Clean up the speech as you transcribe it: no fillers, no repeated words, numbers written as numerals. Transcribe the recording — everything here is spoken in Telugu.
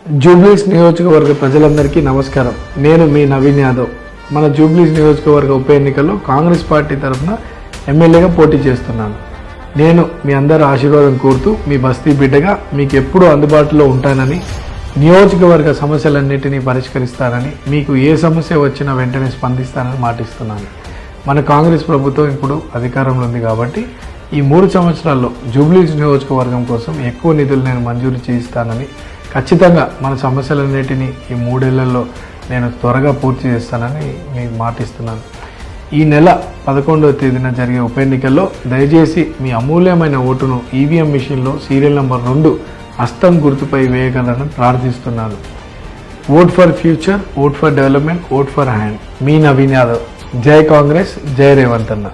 జూబ్లీస్ నియోజకవర్గ ప్రజలందరికీ నమస్కారం. నేను మీ నవీన్ యాదవ్. మన జూబ్లీస్ నియోజకవర్గ ఉప ఎన్నికల్లో కాంగ్రెస్ పార్టీ తరఫున ఎమ్మెల్యేగా పోటీ చేస్తున్నాను. నేను మీ అందరి ఆశీర్వాదం కోరుతూ మీ బస్తీ బిడ్డగా మీకు ఎప్పుడూ అందుబాటులో ఉంటానని, నియోజకవర్గ సమస్యలన్నింటినీ పరిష్కరిస్తానని, మీకు ఏ సమస్య వచ్చినా వెంటనే స్పందిస్తానని మాటిస్తున్నాను. మన కాంగ్రెస్ ప్రభుత్వం ఇప్పుడు అధికారంలో ఉంది కాబట్టి ఈ 3 సంవత్సరాల్లో జూబ్లీస్ నియోజకవర్గం కోసం ఎక్కువ నిధులు నేను మంజూరు చేయిస్తానని, ఖచ్చితంగా మన సమస్యలన్నిటినీ ఈ 3 ఏళ్లలో నేను త్వరగా పూర్తి చేస్తానని మీకు మాటిస్తున్నాను. ఈ నెల 11వ తేదీన జరిగే ఉప ఎన్నికల్లో దయచేసి మీ అమూల్యమైన ఓటును ఈవీఎం మిషన్లో సీరియల్ నెంబర్ 2 హస్తం గుర్తుపై వేయగలరని ప్రార్థిస్తున్నాను. Vote for future, vote for development, vote for hand. మీ నవీన్ యాదవ్. జై కాంగ్రెస్, జై రేవంత్ అన్న.